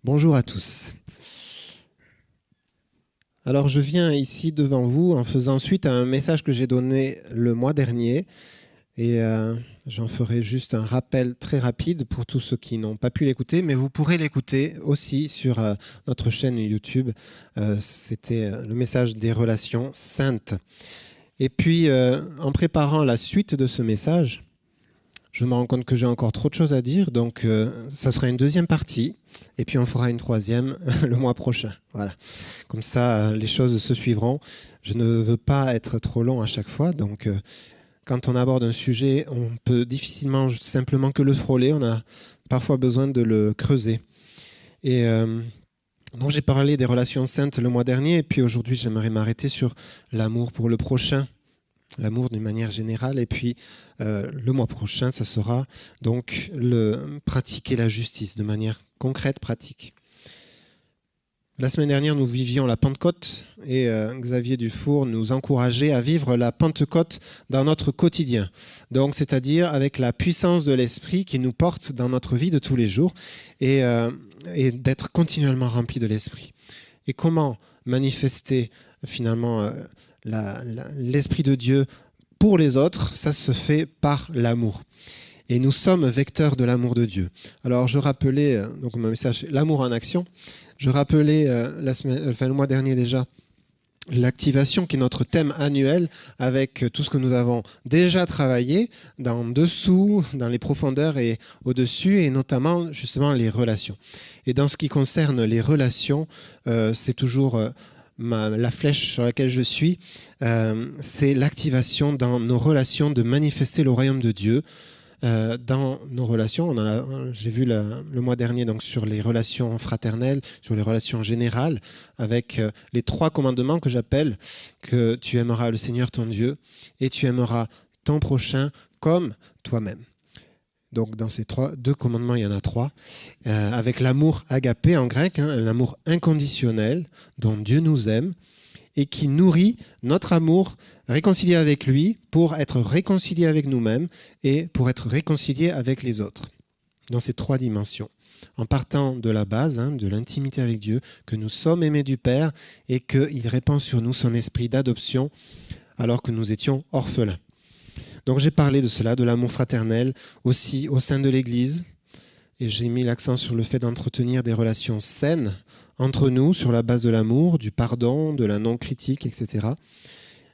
Bonjour à tous. Alors je viens ici devant vous en faisant suite à un message que j'ai donné le mois dernier et j'en ferai juste un rappel très rapide pour tous ceux qui n'ont pas pu l'écouter, mais vous pourrez l'écouter aussi sur notre chaîne YouTube. C'était le message des relations saintes. Et puis en préparant la suite de ce message, je me rends compte que j'ai encore trop de choses à dire, donc ça sera une deuxième partie, et puis on fera une troisième le mois prochain. Voilà. Comme ça, les choses se suivront. Je ne veux pas être trop long à chaque fois, donc quand on aborde un sujet, on peut difficilement simplement que le frôler, on a parfois besoin de le creuser. Et donc j'ai parlé des relations saintes le mois dernier, et puis aujourd'hui j'aimerais m'arrêter sur l'amour pour le prochain. L'amour d'une manière générale, et puis le mois prochain, ça sera donc pratiquer la justice de manière concrète, pratique. La semaine dernière, nous vivions la Pentecôte et Xavier Dufour nous encourageait à vivre la Pentecôte dans notre quotidien. Donc, c'est-à-dire avec la puissance de l'Esprit qui nous porte dans notre vie de tous les jours et d'être continuellement rempli de l'Esprit. Et comment manifester finalement l'Esprit de Dieu pour les autres, ça se fait par l'amour. Et nous sommes vecteurs de l'amour de Dieu. Alors je rappelais, donc mon message, l'amour en action, je rappelais le mois dernier déjà, l'activation qui est notre thème annuel avec tout ce que nous avons déjà travaillé dans dessous, dans les profondeurs et au-dessus, et notamment justement les relations. Et dans ce qui concerne les relations, c'est toujours... la flèche sur laquelle je suis, c'est l'activation dans nos relations de manifester le royaume de Dieu. Dans nos relations, j'ai vu le mois dernier donc, sur les relations fraternelles, sur les relations générales, avec les 3 commandements que j'appelle que tu aimeras le Seigneur ton Dieu et tu aimeras ton prochain comme toi-même. Donc dans ces 2 commandements, il y en a 3, avec l'amour agapé en grec, l'amour inconditionnel dont Dieu nous aime et qui nourrit notre amour réconcilié avec lui pour être réconcilié avec nous-mêmes et pour être réconcilié avec les autres. Dans ces 3 dimensions. En partant de la base, de l'intimité avec Dieu, que nous sommes aimés du Père et qu'il répand sur nous son esprit d'adoption alors que nous étions orphelins. Donc j'ai parlé de cela, de l'amour fraternel, aussi au sein de l'Église. Et j'ai mis l'accent sur le fait d'entretenir des relations saines entre nous, sur la base de l'amour, du pardon, de la non-critique, etc.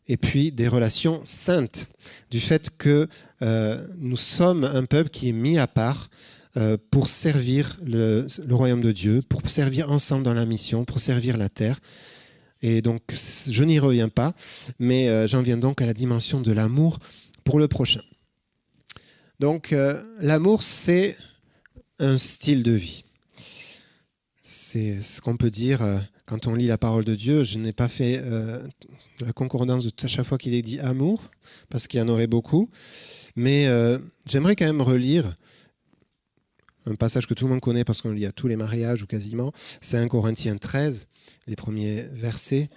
Et puis des relations saintes, du fait que nous sommes un peuple qui est mis à part pour servir le royaume de Dieu, pour servir ensemble dans la mission, pour servir la terre. Et donc je n'y reviens pas, mais j'en viens donc à la dimension de l'amour pour le prochain. Donc l'amour, c'est un style de vie. C'est ce qu'on peut dire quand on lit la parole de Dieu. Je n'ai pas fait la concordance à chaque fois qu'il est dit amour, parce qu'il y en aurait beaucoup. Mais j'aimerais quand même relire un passage que tout le monde connaît parce qu'on le lit à tous les mariages ou quasiment. C'est 1 Corinthiens 13, les premiers versets,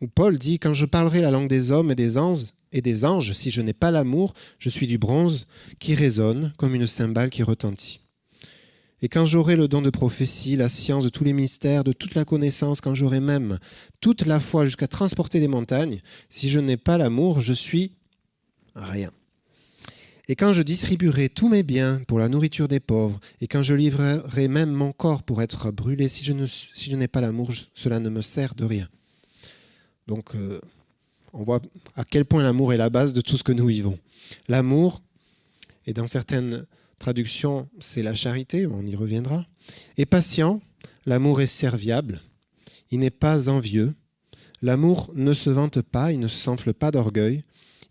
où Paul dit « Quand je parlerai la langue des hommes et des anges, si je n'ai pas l'amour, je suis du bronze qui résonne comme une cymbale qui retentit. Et quand j'aurai le don de prophétie, la science de tous les mystères, de toute la connaissance, quand j'aurai même toute la foi jusqu'à transporter des montagnes, si je n'ai pas l'amour, je suis rien. Et quand je distribuerai tous mes biens pour la nourriture des pauvres, et quand je livrerai même mon corps pour être brûlé, si je n'ai pas l'amour, cela ne me sert de rien. » Donc, on voit à quel point l'amour est la base de tout ce que nous vivons. L'amour, et dans certaines traductions, c'est la charité, on y reviendra, est patient, l'amour est serviable, il n'est pas envieux, l'amour ne se vante pas, il ne s'enfle pas d'orgueil,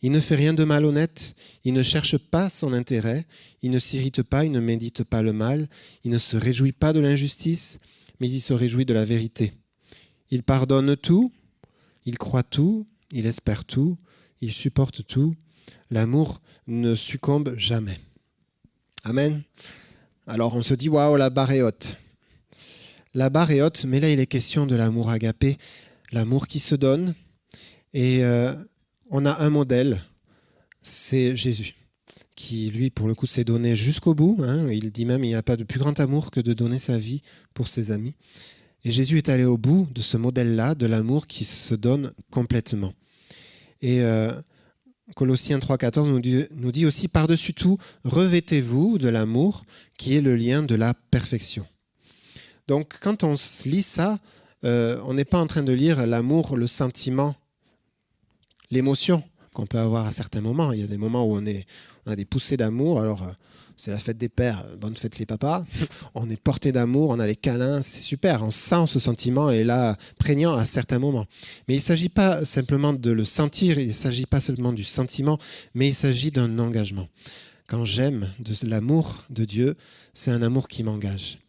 il ne fait rien de malhonnête, il ne cherche pas son intérêt, il ne s'irrite pas, il ne médite pas le mal, il ne se réjouit pas de l'injustice, mais il se réjouit de la vérité. Il pardonne tout, il croit tout, il espère tout, il supporte tout. L'amour ne succombe jamais. Amen. Alors on se dit, waouh, la barre est haute. La barre est haute, mais là il est question de l'amour agapé, l'amour qui se donne. Et on a un modèle, c'est Jésus, qui, lui, pour le coup, s'est donné jusqu'au bout. Il dit même, il n'y a pas de plus grand amour que de donner sa vie pour ses amis. Et Jésus est allé au bout de ce modèle-là, de l'amour qui se donne complètement. Et Colossiens 3,14 nous dit aussi, par-dessus tout, revêtez-vous de l'amour qui est le lien de la perfection. Donc, quand on lit ça, on n'est pas en train de lire l'amour, le sentiment, l'émotion qu'on peut avoir à certains moments. Il y a des moments où on a des poussées d'amour. Alors, c'est la fête des pères, bonne fête les papas. On est porté d'amour, on a les câlins, c'est super. On sent ce sentiment est là, prégnant à certains moments. Mais il ne s'agit pas simplement de le sentir, il ne s'agit pas seulement du sentiment, mais il s'agit d'un engagement. Quand j'aime de l'amour de Dieu, c'est un amour qui m'engage.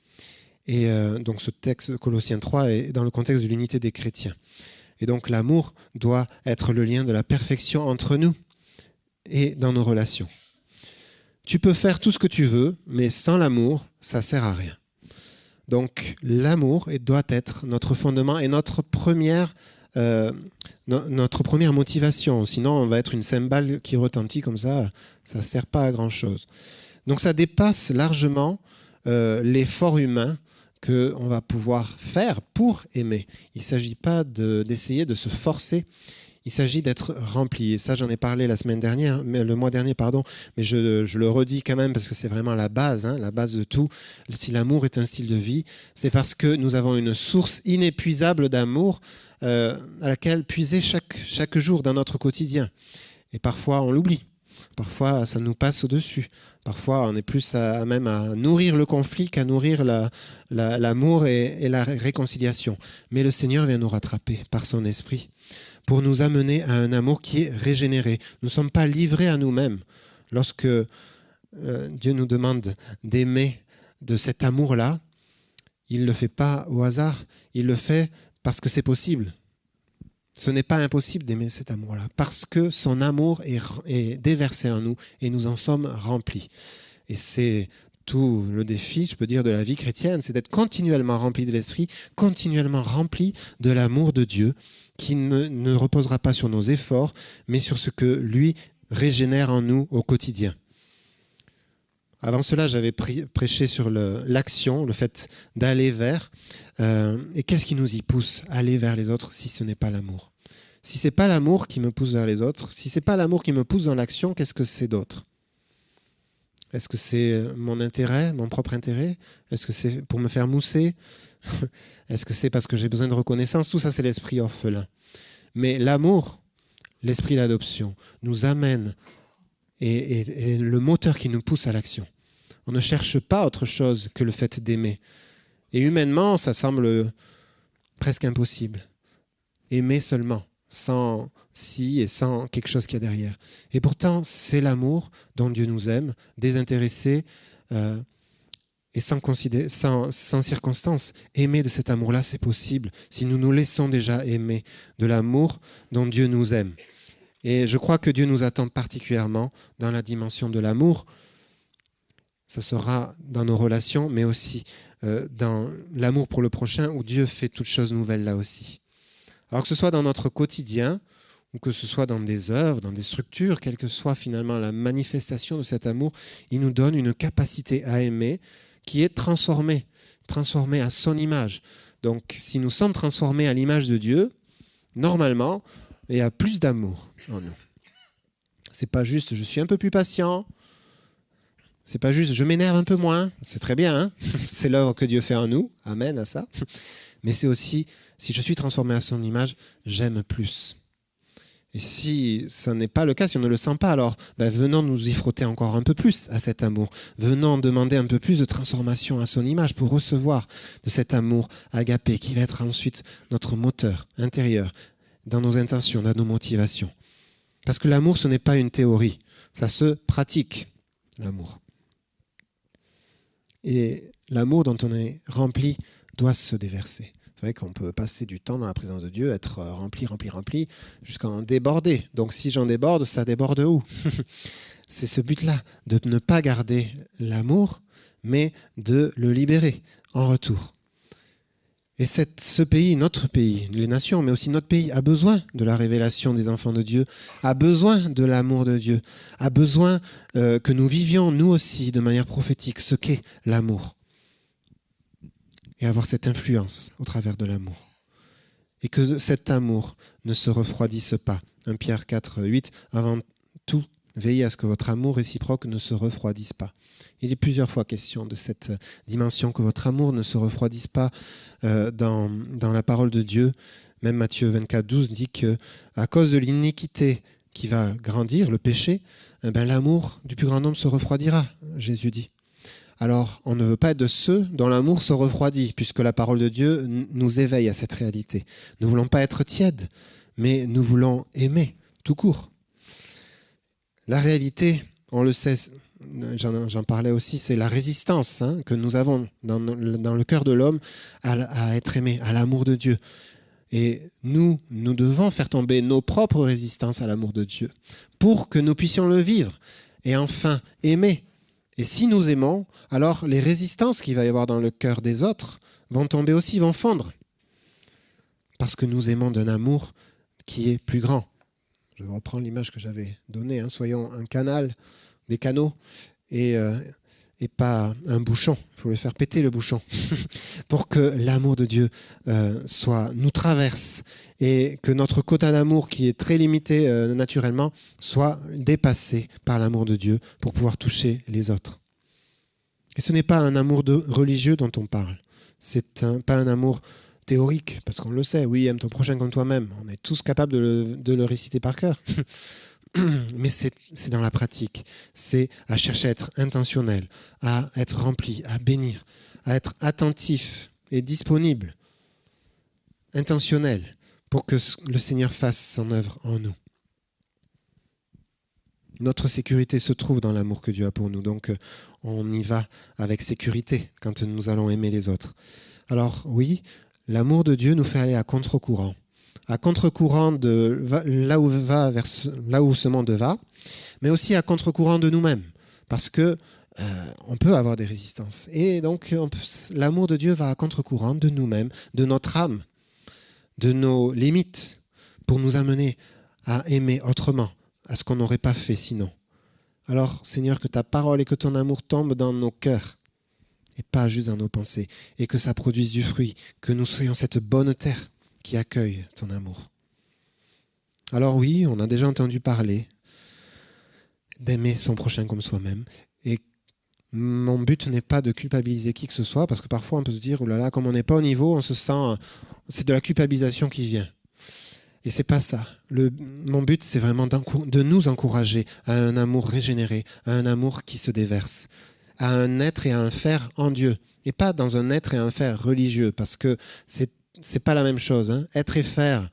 Et donc ce texte, Colossiens 3, est dans le contexte de l'unité des chrétiens. Et donc l'amour doit être le lien de la perfection entre nous et dans nos relations. Tu peux faire tout ce que tu veux, mais sans l'amour, ça ne sert à rien. Donc l'amour doit être notre fondement et notre première motivation. Sinon, on va être une cymbale qui retentit comme ça ne sert pas à grand-chose. Donc ça dépasse largement l'effort humain qu'on va pouvoir faire pour aimer. Il ne s'agit pas d'essayer de se forcer, il s'agit d'être rempli. Et ça, j'en ai parlé le mois dernier, mais je le redis quand même parce que c'est vraiment la base de tout. Si l'amour est un style de vie, c'est parce que nous avons une source inépuisable d'amour à laquelle puiser chaque jour dans notre quotidien. Et parfois, on l'oublie. Parfois, ça nous passe au-dessus. Parfois, on est plus même à nourrir le conflit qu'à nourrir l'amour et la réconciliation. Mais le Seigneur vient nous rattraper par son esprit pour nous amener à un amour qui est régénéré. Nous ne sommes pas livrés à nous-mêmes. Lorsque Dieu nous demande d'aimer de cet amour-là, il ne le fait pas au hasard, il le fait parce que c'est possible. Ce n'est pas impossible d'aimer cet amour-là, parce que son amour est déversé en nous et nous en sommes remplis. Et c'est tout le défi, je peux dire, de la vie chrétienne, c'est d'être continuellement rempli de l'Esprit, continuellement rempli de l'amour de Dieu, qui ne reposera pas sur nos efforts, mais sur ce que lui régénère en nous au quotidien. Avant cela, j'avais prêché sur l'action, le fait d'aller vers. Et qu'est-ce qui nous y pousse à aller vers les autres si ce n'est pas l'amour ? Si ce n'est pas l'amour qui me pousse vers les autres, si ce n'est pas l'amour qui me pousse dans l'action, qu'est-ce que c'est d'autre ? Est-ce que c'est mon intérêt, mon propre intérêt ? Est-ce que c'est pour me faire mousser ? Est-ce que c'est parce que j'ai besoin de reconnaissance ? Tout ça, c'est l'esprit orphelin. Mais l'amour, l'esprit d'adoption, nous amène et le moteur qui nous pousse à l'action. On ne cherche pas autre chose que le fait d'aimer. Et humainement, ça semble presque impossible. Aimer seulement, sans si et sans quelque chose qu'il y a derrière. Et pourtant, c'est l'amour dont Dieu nous aime, désintéressé et sans circonstance. Aimer de cet amour-là, c'est possible si nous nous laissons déjà aimer de l'amour dont Dieu nous aime. Et je crois que Dieu nous attend particulièrement dans la dimension de l'amour. Ça sera dans nos relations, mais aussi dans l'amour pour le prochain, où Dieu fait toutes choses nouvelles là aussi. Alors que ce soit dans notre quotidien, ou que ce soit dans des œuvres, dans des structures, quelle que soit finalement la manifestation de cet amour, il nous donne une capacité à aimer qui est transformée à son image. Donc si nous sommes transformés à l'image de Dieu, normalement, il y a plus d'amour en nous. C'est pas juste je suis un peu plus patient, c'est pas juste je m'énerve un peu moins, c'est très bien, c'est l'œuvre que Dieu fait en nous, amen à ça, mais c'est aussi si je suis transformé à son image, j'aime plus. Et si ça n'est pas le cas, si on ne le sent pas, alors venons nous y frotter encore un peu plus à cet amour. Venons demander un peu plus de transformation à son image pour recevoir de cet amour agapé qui va être ensuite notre moteur intérieur dans nos intentions, dans nos motivations. Parce que l'amour, ce n'est pas une théorie, ça se pratique, l'amour. Et l'amour dont on est rempli doit se déverser. C'est vrai qu'on peut passer du temps dans la présence de Dieu, être rempli, jusqu'à en déborder. Donc si j'en déborde, ça déborde où ? C'est ce but-là, de ne pas garder l'amour, mais de le libérer en retour. Et ce pays, notre pays, les nations, mais aussi notre pays, a besoin de la révélation des enfants de Dieu, a besoin de l'amour de Dieu, a besoin que nous vivions, nous aussi, de manière prophétique, ce qu'est l'amour. Et avoir cette influence au travers de l'amour. Et que cet amour ne se refroidisse pas. 1 Pierre 4, 8, avant tout, veillez à ce que votre amour réciproque ne se refroidisse pas. Il est plusieurs fois question de cette dimension, que votre amour ne se refroidisse pas dans la parole de Dieu. Même Matthieu 24, 12 dit qu'à cause de l'iniquité qui va grandir, le péché, l'amour du plus grand nombre se refroidira, Jésus dit. Alors, on ne veut pas être de ceux dont l'amour se refroidit, puisque la parole de Dieu nous éveille à cette réalité. Nous ne voulons pas être tièdes, mais nous voulons aimer, tout court. La réalité, on le sait, j'en parlais aussi, c'est la résistance que nous avons dans le cœur de l'homme à être aimé, à l'amour de Dieu. Et nous devons faire tomber nos propres résistances à l'amour de Dieu pour que nous puissions le vivre et enfin aimer. Et si nous aimons, alors les résistances qu'il va y avoir dans le cœur des autres vont tomber aussi, vont fondre. Parce que nous aimons d'un amour qui est plus grand. Je reprends l'image que j'avais donnée. Soyons un canal, des canaux, et pas un bouchon. Il faut le faire péter, le bouchon, pour que l'amour de Dieu nous traverse et que notre quota d'amour, qui est très limité naturellement, soit dépassé par l'amour de Dieu pour pouvoir toucher les autres. Et ce n'est pas un amour religieux dont on parle. C'est pas un amour théorique, parce qu'on le sait. Oui, aime ton prochain comme toi-même. On est tous capables de le réciter par cœur. Mais c'est dans la pratique. C'est à chercher à être intentionnel, à être rempli, à bénir, à être attentif et disponible, intentionnel, pour que le Seigneur fasse son œuvre en nous. Notre sécurité se trouve dans l'amour que Dieu a pour nous. Donc, on y va avec sécurité quand nous allons aimer les autres. Alors, oui, l'amour de Dieu nous fait aller à contre-courant. À contre-courant de là où ce monde va, mais aussi à contre-courant de nous-mêmes. Parce que on peut avoir des résistances. Et donc, l'amour de Dieu va à contre-courant de nous-mêmes, de notre âme, de nos limites, pour nous amener à aimer autrement, à ce qu'on n'aurait pas fait sinon. Alors, Seigneur, que ta parole et que ton amour tombent dans nos cœurs, et pas juste dans nos pensées, et que ça produise du fruit, que nous soyons cette bonne terre qui accueille ton amour. Alors oui, on a déjà entendu parler d'aimer son prochain comme soi-même, et mon but n'est pas de culpabiliser qui que ce soit, parce que parfois on peut se dire, oh là là, comme on n'est pas au niveau, on se sent, c'est de la culpabilisation qui vient. Et c'est pas ça. Mon but, c'est vraiment de nous encourager à un amour régénéré, à un amour qui se déverse, à un être et à un faire en Dieu, et pas dans un être et un faire religieux, parce que c'est pas la même chose. Être et faire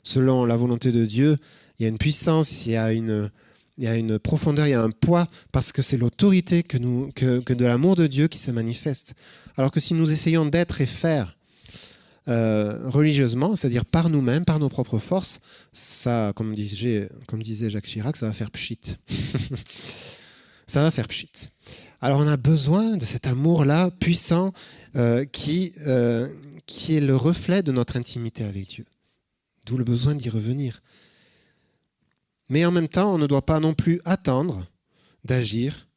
selon la volonté de Dieu, il y a une puissance, il y a une profondeur, il y a un poids, parce que c'est l'autorité que de l'amour de Dieu qui se manifeste. Alors que si nous essayons d'être et faire religieusement, c'est-à-dire par nous-mêmes, par nos propres forces, ça, comme disait Jacques Chirac, ça va faire pchit. Ça va faire pchit. Alors on a besoin de cet amour-là puissant qui est le reflet de notre intimité avec Dieu. D'où le besoin d'y revenir. Mais en même temps, on ne doit pas non plus attendre d'agir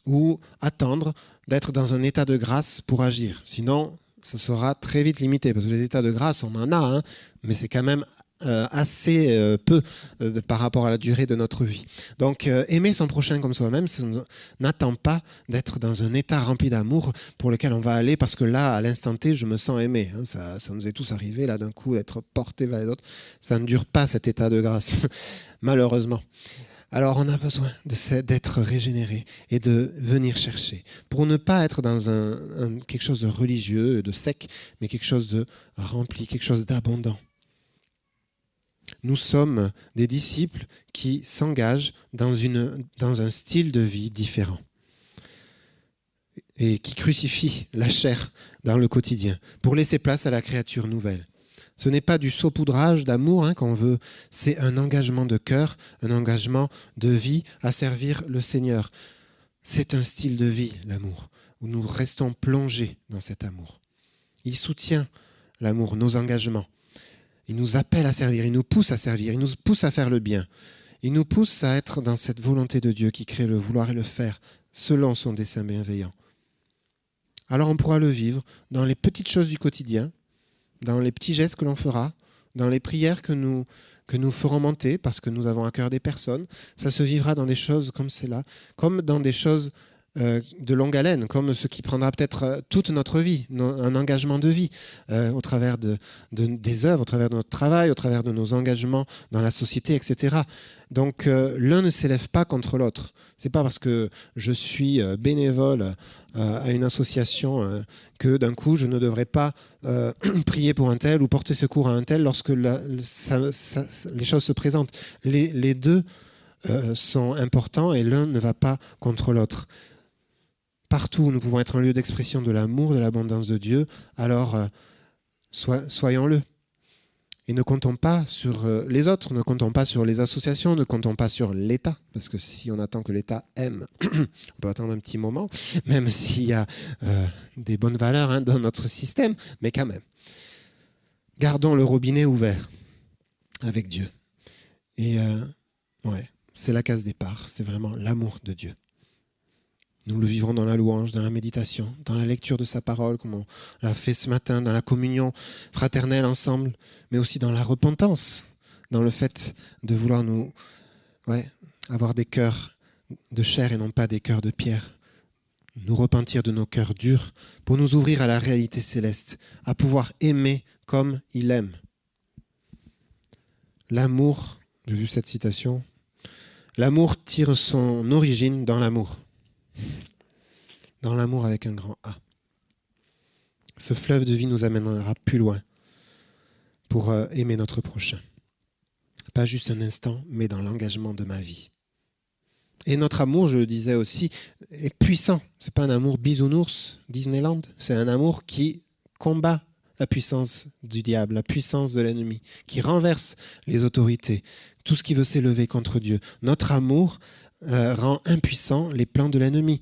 ou attendre d'être dans un état de grâce pour agir. Sinon, ça sera très vite limité, parce que les états de grâce, on en a, mais c'est quand même assez peu par rapport à la durée de notre vie. Donc, aimer son prochain comme soi-même, ça n'attend pas d'être dans un état rempli d'amour pour lequel on va aller, parce que là, à l'instant T, je me sens aimé. Ça nous est tous arrivé, là, d'un coup, d'être porté vers les autres. Ça ne dure pas, cet état de grâce, malheureusement. Alors, on a besoin d'être régénéré et de venir chercher, pour ne pas être dans quelque chose de religieux, de sec, mais quelque chose de rempli, quelque chose d'abondant. Nous sommes des disciples qui s'engagent dans un style de vie différent et qui crucifient la chair dans le quotidien pour laisser place à la créature nouvelle. Ce n'est pas du saupoudrage d'amour qu'on veut, c'est un engagement de cœur, un engagement de vie à servir le Seigneur. C'est un style de vie, l'amour, où nous restons plongés dans cet amour. Il soutient l'amour, nos engagements. Il nous appelle à servir, il nous pousse à servir, il nous pousse à faire le bien. Il nous pousse à être dans cette volonté de Dieu qui crée le vouloir et le faire selon son dessein bienveillant. Alors on pourra le vivre dans les petites choses du quotidien, dans les petits gestes que l'on fera, dans les prières que nous ferons monter parce que nous avons à cœur des personnes. Ça se vivra dans des choses comme celle-là, comme dans des choses de longue haleine, comme ce qui prendra peut-être toute notre vie, un engagement de vie, au travers des œuvres, au travers de notre travail, au travers de nos engagements dans la société, etc. Donc l'un ne s'élève pas contre l'autre. C'est pas parce que je suis bénévole à une association que d'un coup je ne devrais pas prier pour un tel ou porter secours à un tel lorsque les choses se présentent. Les deux sont importants et l'un ne va pas contre l'autre. Partout où nous pouvons être un lieu d'expression de l'amour, de l'abondance de Dieu, alors soyons-le. Et ne comptons pas sur les autres, ne comptons pas sur les associations, ne comptons pas sur l'État, parce que si on attend que l'État aime, on peut attendre un petit moment, même s'il y a des bonnes valeurs dans notre système, mais quand même. Gardons le robinet ouvert avec Dieu. Et c'est la case départ, c'est vraiment l'amour de Dieu. Nous le vivrons dans la louange, dans la méditation, dans la lecture de sa parole, comme on l'a fait ce matin, dans la communion fraternelle ensemble, mais aussi dans la repentance, dans le fait de vouloir nous avoir des cœurs de chair et non pas des cœurs de pierre, nous repentir de nos cœurs durs pour nous ouvrir à la réalité céleste, à pouvoir aimer comme il aime. L'amour, j'ai vu cette citation, l'amour tire son origine dans l'amour. Dans l'amour avec un grand A. Ce fleuve de vie nous amènera plus loin pour aimer notre prochain. Pas juste un instant, mais dans l'engagement de ma vie. Et notre amour, je le disais aussi, est puissant. C'est pas un amour bisounours, Disneyland. C'est un amour qui combat la puissance du diable, la puissance de l'ennemi, qui renverse les autorités, tout ce qui veut s'élever contre Dieu. Notre amour rend impuissant les plans de l'ennemi.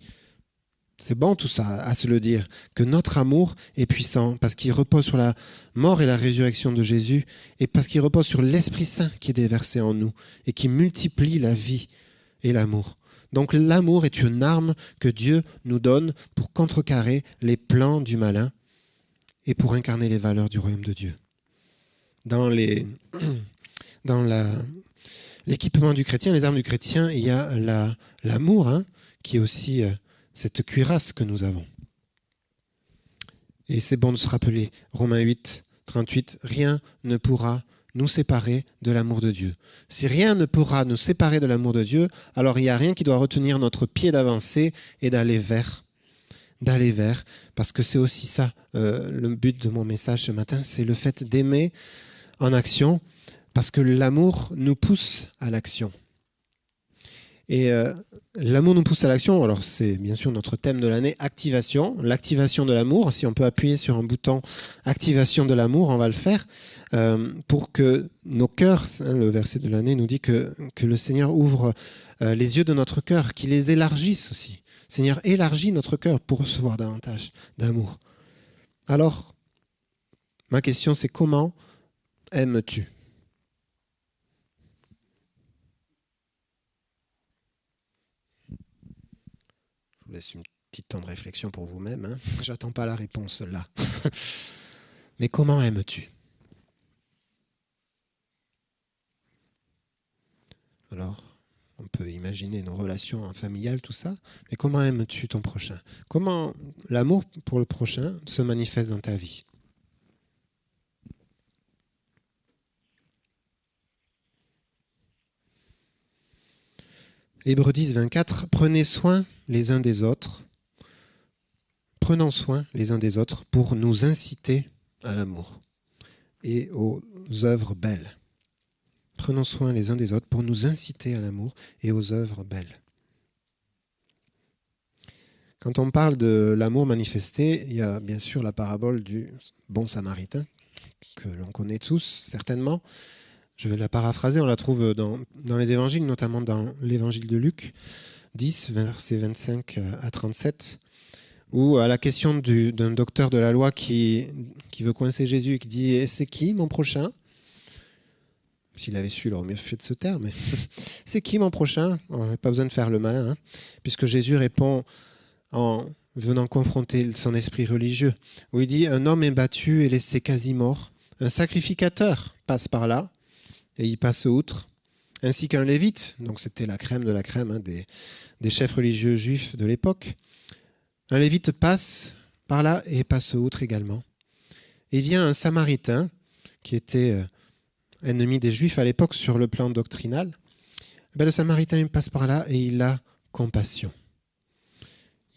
C'est bon tout ça, à se le dire, que notre amour est puissant parce qu'il repose sur la mort et la résurrection de Jésus et parce qu'il repose sur l'Esprit Saint qui est déversé en nous et qui multiplie la vie et l'amour. Donc l'amour est une arme que Dieu nous donne pour contrecarrer les plans du malin et pour incarner les valeurs du royaume de Dieu. Dans l'équipement du chrétien, les armes du chrétien, il y a l'amour, qui est aussi cette cuirasse que nous avons. Et c'est bon de se rappeler, Romains 8, 38, rien ne pourra nous séparer de l'amour de Dieu. Si rien ne pourra nous séparer de l'amour de Dieu, alors il n'y a rien qui doit retenir notre pied d'avancer et d'aller vers, parce que c'est aussi ça, le but de mon message ce matin, c'est le fait d'aimer en action, parce que l'amour nous pousse à l'action. Et l'amour nous pousse à l'action, alors c'est bien sûr notre thème de l'année, activation, l'activation de l'amour. Si on peut appuyer sur un bouton activation de l'amour, on va le faire pour que nos cœurs, le verset de l'année nous dit que le Seigneur ouvre les yeux de notre cœur, qu'il les élargisse aussi. Seigneur, élargis notre cœur pour recevoir davantage d'amour. Alors, ma question c'est comment aimes-tu ? Je vous laisse une petite temps de réflexion pour vous-même. J'attends pas la réponse là. Mais comment aimes-tu ? Alors, on peut imaginer nos relations familiales, tout ça. Mais comment aimes-tu ton prochain ? Comment l'amour pour le prochain se manifeste dans ta vie ? Hébreux 10, 24, prenez soin les uns des autres, prenons soin les uns des autres pour nous inciter à l'amour et aux œuvres belles. Prenons soin les uns des autres pour nous inciter à l'amour et aux œuvres belles. Quand on parle de l'amour manifesté, il y a bien sûr la parabole du bon samaritain, que l'on connaît tous certainement. Je vais la paraphraser, on la trouve dans les évangiles, notamment dans l'évangile de Luc 10, versets 25 à 37, Ou à la question d'un docteur de la loi qui veut coincer Jésus et qui dit « Et c'est qui mon prochain ?» S'il avait su, il aurait mieux fait de se taire, mais c'est qui mon prochain? On n'a pas besoin de faire le malin, hein, puisque Jésus répond en venant confronter son esprit religieux, où il dit « Un homme est battu et laissé quasi mort. Un sacrificateur passe par là, et il passe outre, ainsi qu'un lévite. » Donc c'était la crème de la crème, hein, des chefs religieux juifs de l'époque. Un lévite passe par là et passe outre également. Et vient un samaritain, qui était ennemi des juifs à l'époque sur le plan doctrinal. Le samaritain il passe par là et il a compassion.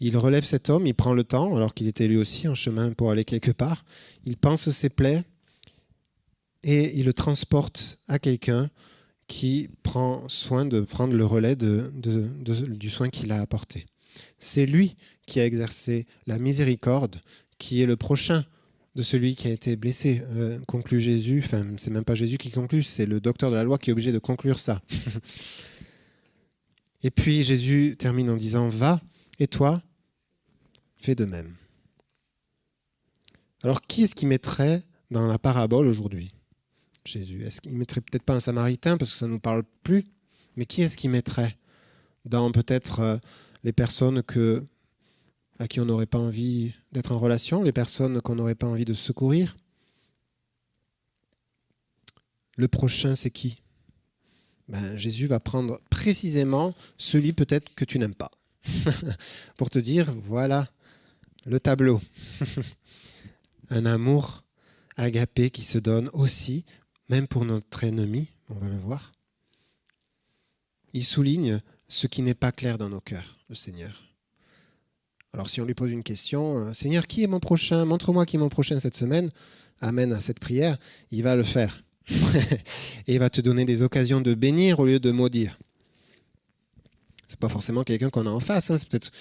Il relève cet homme, il prend le temps, alors qu'il était lui aussi en chemin pour aller quelque part. Il panse ses plaies et il le transporte à quelqu'un qui prend soin de prendre le relais du soin qu'il a apporté. C'est lui qui a exercé la miséricorde, qui est le prochain de celui qui a été blessé, conclut Jésus. Enfin, c'est même pas Jésus qui conclut, c'est le docteur de la loi qui est obligé de conclure ça. Et puis Jésus termine en disant « Va, et toi, fais de même. » Alors, qui est-ce qui mettrait dans la parabole aujourd'hui Jésus? Est-ce qu'il mettrait peut-être pas un samaritain, parce que ça ne nous parle plus, mais qui est-ce qui mettrait dans peut-être les personnes à qui on n'aurait pas envie d'être en relation, les personnes qu'on n'aurait pas envie de secourir? Le prochain, c'est qui? Jésus va prendre précisément celui peut-être que tu n'aimes pas, pour te dire, voilà le tableau. Un amour agapé qui se donne aussi, même pour notre ennemi, on va le voir. Il souligne ce qui n'est pas clair dans nos cœurs, le Seigneur. Alors si on lui pose une question, « Seigneur, qui est mon prochain? Montre-moi qui est mon prochain cette semaine. » Amène à cette prière, il va le faire. Et il va te donner des occasions de bénir au lieu de maudire. C'est pas forcément quelqu'un qu'on a en face, hein, c'est peut-être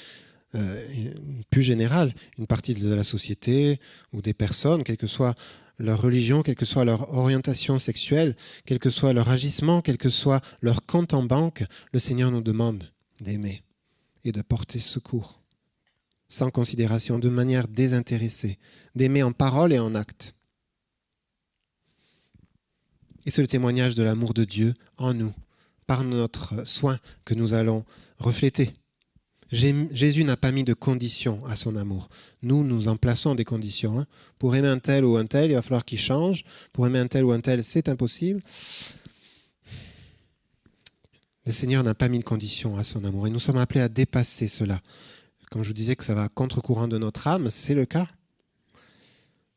plus général, une partie de la société ou des personnes, quelle que soit leur religion, quelle que soit leur orientation sexuelle, quel que soit leur agissement, quel que soit leur compte en banque, le Seigneur nous demande d'aimer et de porter secours, sans considération, de manière désintéressée, d'aimer en parole et en acte. Et c'est le témoignage de l'amour de Dieu en nous, par notre soin que nous allons refléter. Jésus n'a pas mis de conditions à son amour. Nous, nous en plaçons des conditions. Pour aimer un tel ou un tel, il va falloir qu'il change. Pour aimer un tel ou un tel, c'est impossible. Le Seigneur n'a pas mis de conditions à son amour. Et nous sommes appelés à dépasser cela. Comme je vous disais que ça va à contre-courant de notre âme, c'est le cas.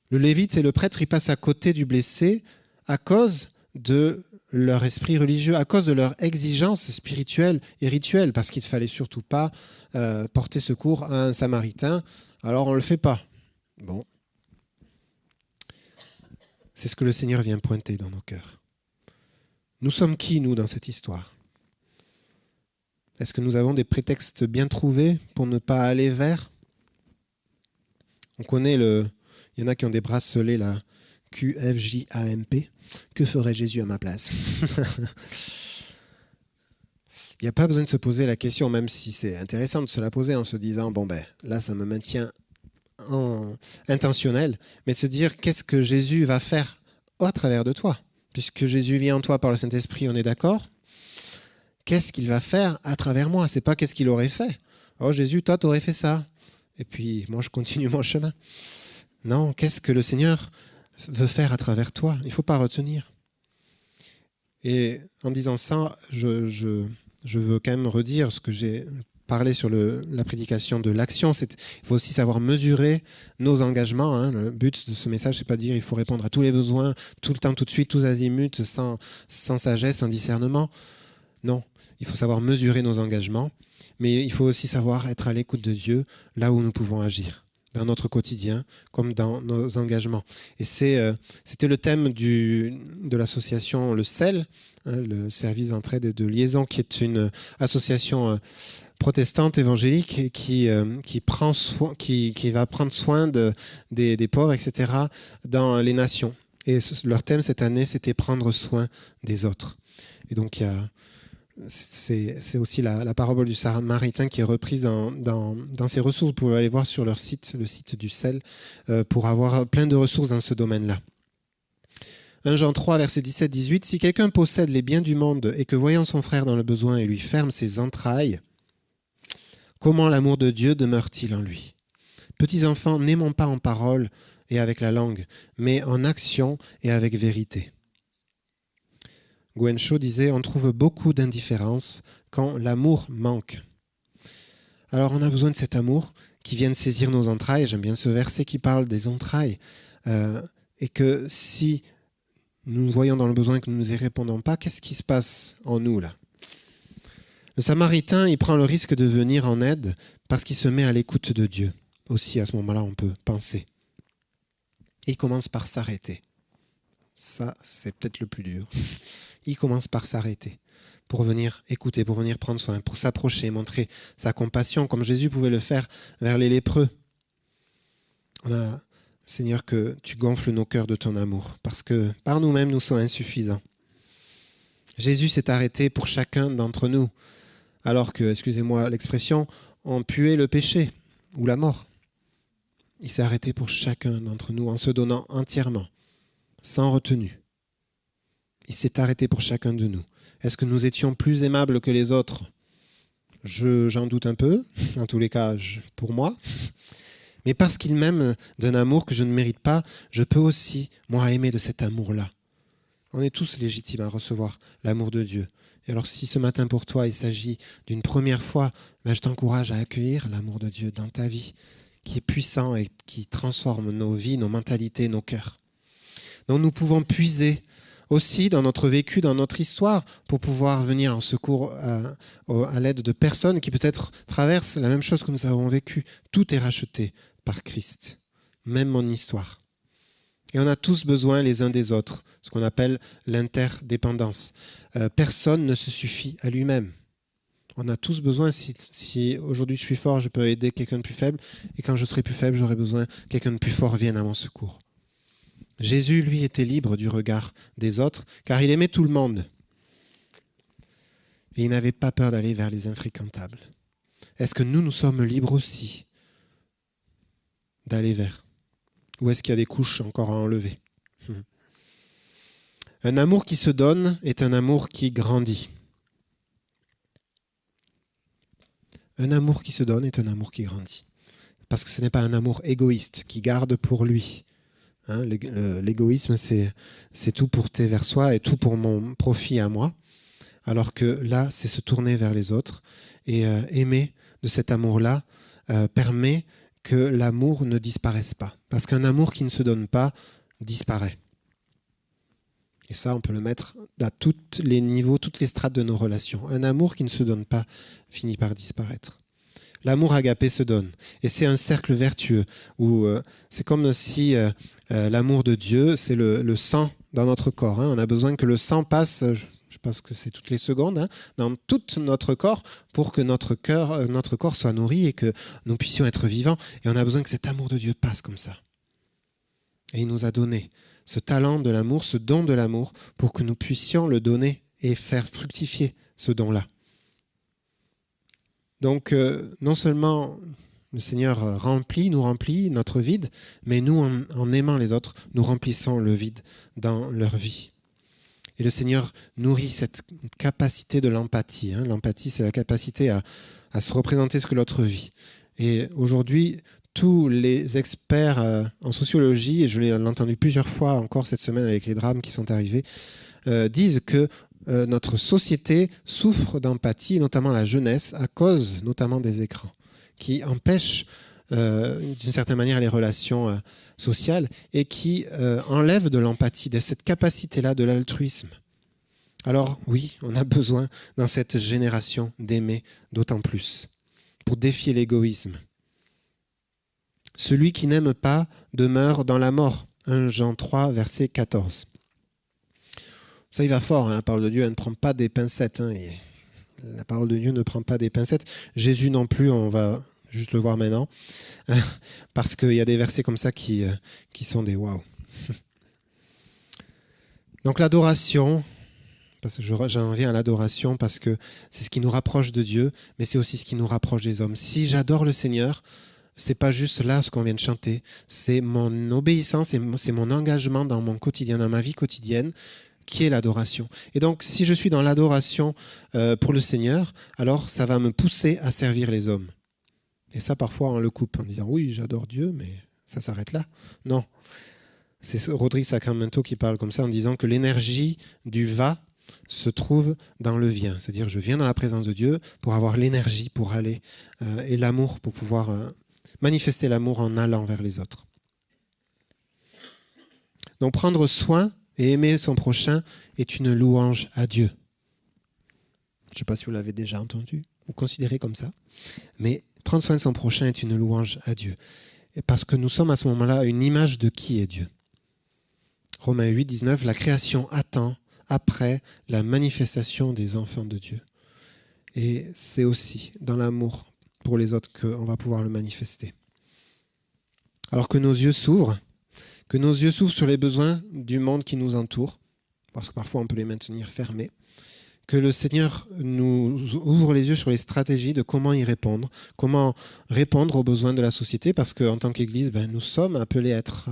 Le lévite et le prêtre, ils passent à côté du blessé à cause de leur esprit religieux, à cause de leur exigence spirituelle et rituelle, parce qu'il ne fallait surtout pas porter secours à un samaritain, alors on ne le fait pas. Bon. C'est ce que le Seigneur vient pointer dans nos cœurs. Nous sommes qui, nous, dans cette histoire? Est-ce que nous avons des prétextes bien trouvés pour ne pas aller vers? On connaît il y en a qui ont des bracelets là, QFJAMP. Que ferait Jésus à ma place? Il n'y a pas besoin de se poser la question, même si c'est intéressant de se la poser en se disant, bon là ça me maintient intentionnel, mais de se dire qu'est-ce que Jésus va faire à travers de toi? Puisque Jésus vit en toi par le Saint-Esprit, on est d'accord? Qu'est-ce qu'il va faire à travers moi? C'est pas qu'est-ce qu'il aurait fait. Oh Jésus, toi t'aurais fait ça. Et puis moi je continue mon chemin. Non, qu'est-ce que le Seigneur veut faire à travers toi? Il ne faut pas retenir. Et en disant ça, je veux quand même redire ce que j'ai parlé sur la prédication de l'action. Il faut aussi savoir mesurer nos engagements. Hein. Le but de ce message, c'est pas de dire il faut répondre à tous les besoins, tout le temps, tout de suite, tous azimuts, sans sagesse, sans discernement. Non, il faut savoir mesurer nos engagements, mais il faut aussi savoir être à l'écoute de Dieu là où nous pouvons agir, dans notre quotidien comme dans nos engagements. Et c'était le thème de l'association Le CEL, hein, le service d'entraide et de liaison, qui est une association protestante évangélique qui va prendre soin des pauvres, etc., dans les nations. Et leur thème cette année, c'était prendre soin des autres. Et donc il y a c'est aussi la parabole du Samaritain qui est reprise dans ces ressources. Vous pouvez aller voir sur leur site, le site du CEL, pour avoir plein de ressources dans ce domaine-là. 1 Jean 3, versets 17-18. « Si quelqu'un possède les biens du monde et que voyant son frère dans le besoin et lui ferme ses entrailles, comment l'amour de Dieu demeure-t-il en lui ? Petits enfants, n'aimons pas en parole et avec la langue, mais en action et avec vérité. » Gwen Shaw disait « On trouve beaucoup d'indifférence quand l'amour manque. » Alors on a besoin de cet amour qui vienne saisir nos entrailles. J'aime bien ce verset qui parle des entrailles. Et que si nous nous voyons dans le besoin et que nous ne nous y répondons pas, qu'est-ce qui se passe en nous là ? Le Samaritain, il prend le risque de venir en aide parce qu'il se met à l'écoute de Dieu. Aussi, à ce moment-là, on peut penser. Et il commence par s'arrêter. Ça, c'est peut-être le plus dur. Il commence par s'arrêter pour venir écouter, pour venir prendre soin, pour s'approcher, montrer sa compassion, comme Jésus pouvait le faire vers les lépreux. On a, Seigneur, que tu gonfles nos cœurs de ton amour, parce que par nous-mêmes, nous sommes insuffisants. Jésus s'est arrêté pour chacun d'entre nous, alors que, excusez-moi l'expression, on puait le péché ou la mort. Il s'est arrêté pour chacun d'entre nous en se donnant entièrement, sans retenue. Il s'est arrêté pour chacun de nous. Est-ce que nous étions plus aimables que les autres ? J'en doute un peu, en tous les cas pour moi. Mais parce qu'il m'aime d'un amour que je ne mérite pas, je peux aussi, moi, aimer de cet amour-là. On est tous légitimes à recevoir l'amour de Dieu. Et alors si ce matin pour toi, il s'agit d'une première fois, je t'encourage à accueillir l'amour de Dieu dans ta vie, qui est puissant et qui transforme nos vies, nos mentalités, nos cœurs. Donc nous pouvons puiser aussi dans notre vécu, dans notre histoire, pour pouvoir venir en secours à l'aide de personnes qui peut-être traversent la même chose que nous avons vécu. Tout est racheté par Christ, même mon histoire. Et on a tous besoin les uns des autres, ce qu'on appelle l'interdépendance. Personne ne se suffit à lui-même. On a tous besoin, si aujourd'hui je suis fort, je peux aider quelqu'un de plus faible, et quand je serai plus faible, j'aurai besoin que quelqu'un de plus fort vienne à mon secours. Jésus, lui, était libre du regard des autres, car il aimait tout le monde. Et il n'avait pas peur d'aller vers les infréquentables. Est-ce que nous sommes libres aussi d'aller vers ? Ou est-ce qu'il y a des couches encore à enlever ? Un amour qui se donne est un amour qui grandit. Un amour qui se donne est un amour qui grandit. Parce que ce n'est pas un amour égoïste qui garde pour lui. L'égoïsme, c'est tout porté vers soi et tout pour mon profit à moi. Alors que là, c'est se tourner vers les autres. Et aimer de cet amour-là permet que l'amour ne disparaisse pas. Parce qu'un amour qui ne se donne pas disparaît. Et ça, on peut le mettre à tous les niveaux, toutes les strates de nos relations. Un amour qui ne se donne pas finit par disparaître. L'amour agapé se donne. Et c'est un cercle vertueux où c'est comme si l'amour de Dieu, c'est le sang dans notre corps. On a besoin que le sang passe, je pense que c'est toutes les secondes, dans tout notre corps pour que notre corps soit nourri et que nous puissions être vivants. Et on a besoin que cet amour de Dieu passe comme ça. Et il nous a donné ce talent de l'amour, ce don de l'amour, pour que nous puissions le donner et faire fructifier ce don-là. Donc, non seulement le Seigneur nous remplit notre vide, mais nous, en aimant les autres, nous remplissons le vide dans leur vie. Et le Seigneur nourrit cette capacité de l'empathie. L'empathie, c'est la capacité à se représenter ce que l'autre vit. Et aujourd'hui, tous les experts en sociologie, et je l'ai entendu plusieurs fois encore cette semaine avec les drames qui sont arrivés, disent que notre société souffre d'empathie, notamment la jeunesse, à cause notamment des écrans, qui empêchent d'une certaine manière les relations sociales et qui enlèvent de l'empathie, de cette capacité-là de l'altruisme. Alors oui, on a besoin dans cette génération d'aimer d'autant plus, pour défier l'égoïsme. Celui qui n'aime pas demeure dans la mort. 1 Jean 3, verset 14. Ça, il va fort, la parole de Dieu, elle ne prend pas des pincettes. La parole de Dieu ne prend pas des pincettes. Jésus non plus, on va juste le voir maintenant. Parce qu'il y a des versets comme ça qui sont des waouh. Donc l'adoration, parce que j'en reviens à l'adoration, parce que c'est ce qui nous rapproche de Dieu, mais c'est aussi ce qui nous rapproche des hommes. Si j'adore le Seigneur, c'est pas juste là ce qu'on vient de chanter, c'est mon obéissance, c'est mon engagement dans mon quotidien, dans ma vie quotidienne, qui est l'adoration. Et donc, si je suis dans l'adoration pour le Seigneur, alors ça va me pousser à servir les hommes. Et ça, parfois, on le coupe en disant « Oui, j'adore Dieu, mais ça s'arrête là. » Non. C'est Rodrigue Sacramento qui parle comme ça en disant que l'énergie du « va » se trouve dans le « vient ». C'est-à-dire, je viens dans la présence de Dieu pour avoir l'énergie pour aller et l'amour pour pouvoir manifester l'amour en allant vers les autres. Donc, prendre soin et aimer son prochain est une louange à Dieu. Je ne sais pas si vous l'avez déjà entendu ou considéré comme ça, mais prendre soin de son prochain est une louange à Dieu. Et parce que nous sommes à ce moment-là une image de qui est Dieu. Romains 8, 19, la création attend après la manifestation des enfants de Dieu. Et c'est aussi dans l'amour pour les autres qu'on va pouvoir le manifester. Alors que nos yeux s'ouvrent, sur les besoins du monde qui nous entoure, parce que parfois on peut les maintenir fermés, que le Seigneur nous ouvre les yeux sur les stratégies de comment y répondre, comment répondre aux besoins de la société, parce qu'en tant qu'Église, nous sommes appelés à être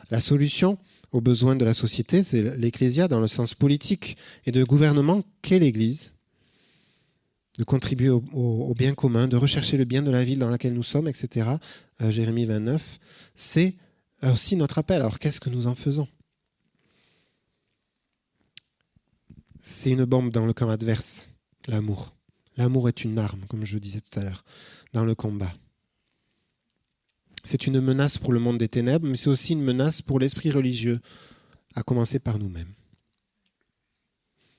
la solution aux besoins de la société. C'est l'Ecclésia dans le sens politique et de gouvernement qu'est l'Église, de contribuer au bien commun, de rechercher le bien de la ville dans laquelle nous sommes, etc. Jérémie 29, c'est aussi notre appel. Alors qu'est-ce que nous en faisons ? C'est une bombe dans le camp adverse, l'amour. L'amour est une arme, comme je disais tout à l'heure, dans le combat. C'est une menace pour le monde des ténèbres, mais c'est aussi une menace pour l'esprit religieux, à commencer par nous-mêmes.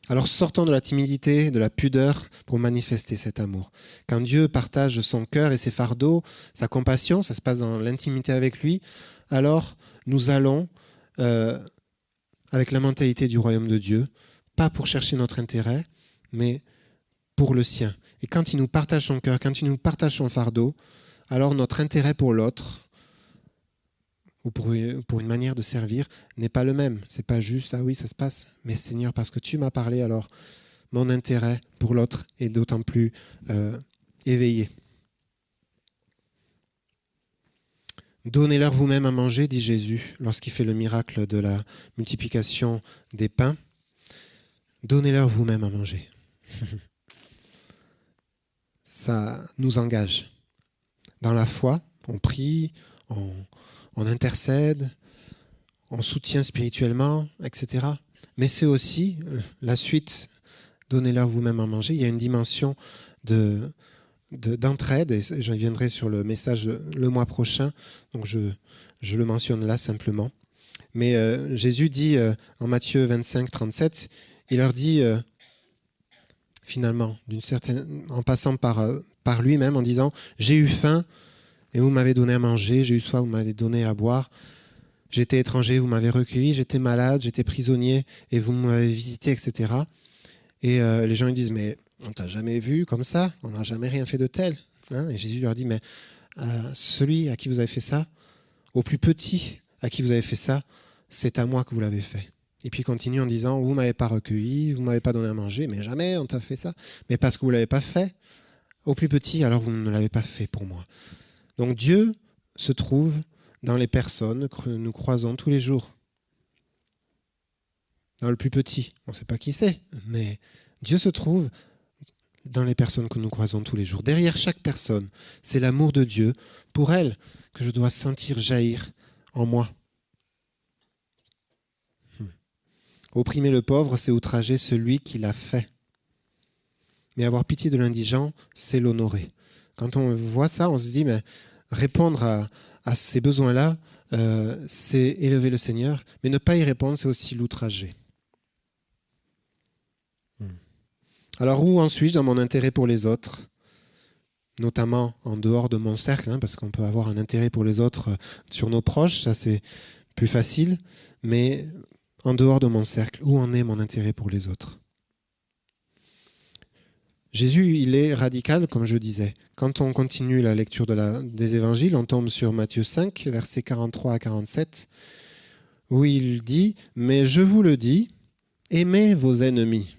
Alors sortons de la timidité, de la pudeur pour manifester cet amour. Quand Dieu partage son cœur et ses fardeaux, sa compassion, ça se passe dans l'intimité avec lui, alors nous allons avec la mentalité du royaume de Dieu, pas pour chercher notre intérêt, mais pour le sien. Et quand il nous partage son cœur, quand il nous partage son fardeau, alors notre intérêt pour l'autre, ou pour une manière de servir, n'est pas le même. C'est pas juste, ah oui, ça se passe, mais Seigneur, parce que tu m'as parlé, alors mon intérêt pour l'autre est d'autant plus éveillé. Donnez-leur vous-même à manger, dit Jésus, lorsqu'il fait le miracle de la multiplication des pains. Donnez-leur vous-même à manger. Ça nous engage. Dans la foi, on prie, on intercède, on soutient spirituellement, etc. Mais c'est aussi la suite, donnez-leur vous-même à manger. Il y a une dimension d'entraide, et je viendrai sur le message le mois prochain, donc je le mentionne là simplement. Mais Jésus dit en Matthieu 25, 37, il leur dit finalement, en passant par lui-même, en disant « J'ai eu faim et vous m'avez donné à manger, j'ai eu soif, vous m'avez donné à boire, j'étais étranger, vous m'avez recueilli, j'étais malade, j'étais prisonnier et vous m'avez visité, etc. » Et les gens ils disent « Mais on t'a jamais vu comme ça, on n'a jamais rien fait de tel. » Et Jésus leur dit « Mais celui à qui vous avez fait ça, au plus petit à qui vous avez fait ça, c'est à moi que vous l'avez fait. » Et puis il continue en disant, vous ne m'avez pas recueilli, vous ne m'avez pas donné à manger, mais jamais on t'a fait ça. Mais parce que vous ne l'avez pas fait, au plus petit, alors vous ne l'avez pas fait pour moi. Donc Dieu se trouve dans les personnes que nous croisons tous les jours. Dans le plus petit, on ne sait pas qui c'est, mais Dieu se trouve dans les personnes que nous croisons tous les jours. Derrière chaque personne, c'est l'amour de Dieu pour elle que je dois sentir jaillir en moi. Opprimer le pauvre, c'est outrager celui qui l'a fait. Mais avoir pitié de l'indigent, c'est l'honorer. Quand on voit ça, on se dit, mais répondre à ces besoins-là, c'est élever le Seigneur, mais ne pas y répondre, c'est aussi l'outrager. Alors où en suis-je dans mon intérêt pour les autres, notamment en dehors de mon cercle, parce qu'on peut avoir un intérêt pour les autres sur nos proches, ça c'est plus facile, mais en dehors de mon cercle, où en est mon intérêt pour les autres ? Jésus, il est radical, comme je disais. Quand on continue la lecture des évangiles, on tombe sur Matthieu 5, versets 43 à 47, où il dit « Mais je vous le dis, aimez vos ennemis,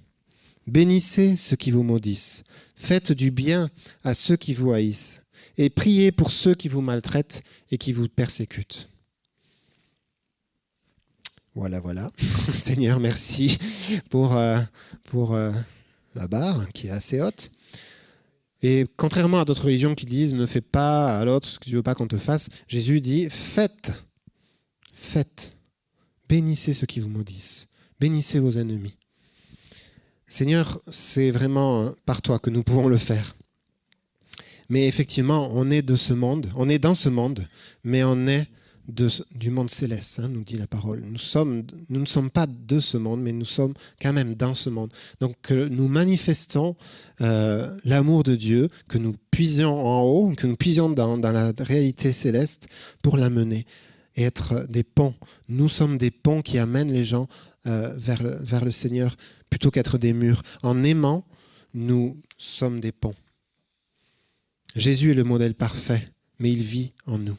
Bénissez ceux qui vous maudissent. Faites du bien à ceux qui vous haïssent. Et priez pour ceux qui vous maltraitent et qui vous persécutent. Voilà. Seigneur, merci pour la barre qui est assez haute. Et contrairement à d'autres religions qui disent « ne fais pas à l'autre ce que tu ne veux pas qu'on te fasse », Jésus dit « faites, bénissez ceux qui vous maudissent, bénissez vos ennemis ». Seigneur, c'est vraiment par toi que nous pouvons le faire. Mais effectivement, on est de ce monde, on est dans ce monde, mais on est du monde céleste, nous dit la parole. Nous ne sommes pas de ce monde, mais nous sommes quand même dans ce monde. Donc nous manifestons l'amour de Dieu, que nous puisions en haut, que nous puisions dans la réalité céleste pour l'amener et être des ponts. Nous sommes des ponts qui amènent les gens vers le Seigneur plutôt qu'être des murs. En aimant, nous sommes des ponts. Jésus est le modèle parfait, mais il vit en nous.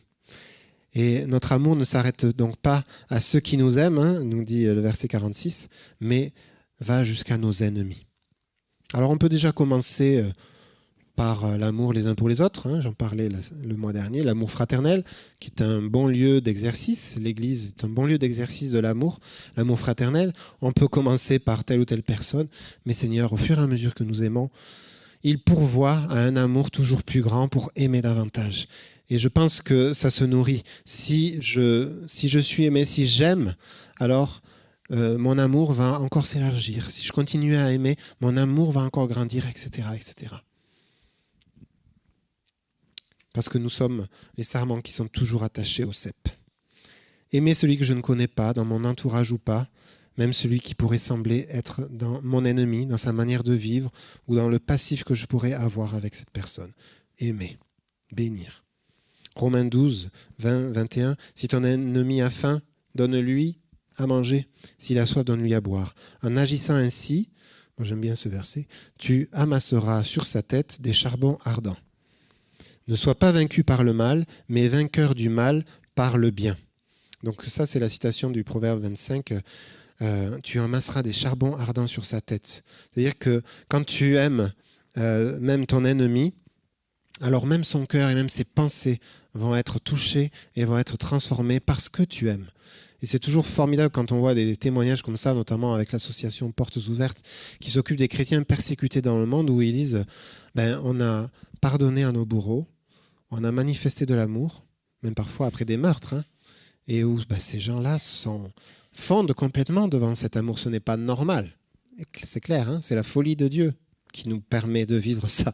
Et notre amour ne s'arrête donc pas à ceux qui nous aiment, nous dit le verset 46, mais va jusqu'à nos ennemis. Alors on peut déjà commencer par l'amour les uns pour les autres, j'en parlais le mois dernier, l'amour fraternel, qui est un bon lieu d'exercice. L'Église est un bon lieu d'exercice de l'amour fraternel. On peut commencer par telle ou telle personne, mais Seigneur, au fur et à mesure que nous aimons, il pourvoit à un amour toujours plus grand pour aimer davantage. Et je pense que ça se nourrit. Si je suis aimé, si j'aime, alors mon amour va encore s'élargir. Si je continue à aimer, mon amour va encore grandir, etc., etc. Parce que nous sommes les sarments qui sont toujours attachés au cep. Aimer celui que je ne connais pas, dans mon entourage ou pas, même celui qui pourrait sembler être dans mon ennemi, dans sa manière de vivre, ou dans le passif que je pourrais avoir avec cette personne. Aimer, bénir. Romains 12, 20, 21, « Si ton ennemi a faim, donne-lui à manger. S'il a soif, donne-lui à boire. En agissant ainsi, moi j'aime bien ce verset, tu amasseras sur sa tête des charbons ardents. Ne sois pas vaincu par le mal, mais vainqueur du mal par le bien. » Donc ça, c'est la citation du Proverbe 25, tu amasseras des charbons ardents sur sa tête. C'est-à-dire que quand tu aimes même ton ennemi, alors même son cœur et même ses pensées vont être touchés et vont être transformés parce que tu aimes. Et c'est toujours formidable quand on voit des témoignages comme ça, notamment avec l'association Portes Ouvertes, qui s'occupe des chrétiens persécutés dans le monde, où ils disent on a pardonné à nos bourreaux, on a manifesté de l'amour, même parfois après des meurtres, et où ces gens-là fondent complètement devant cet amour. Ce n'est pas normal. C'est clair, c'est la folie de Dieu qui nous permet de vivre ça.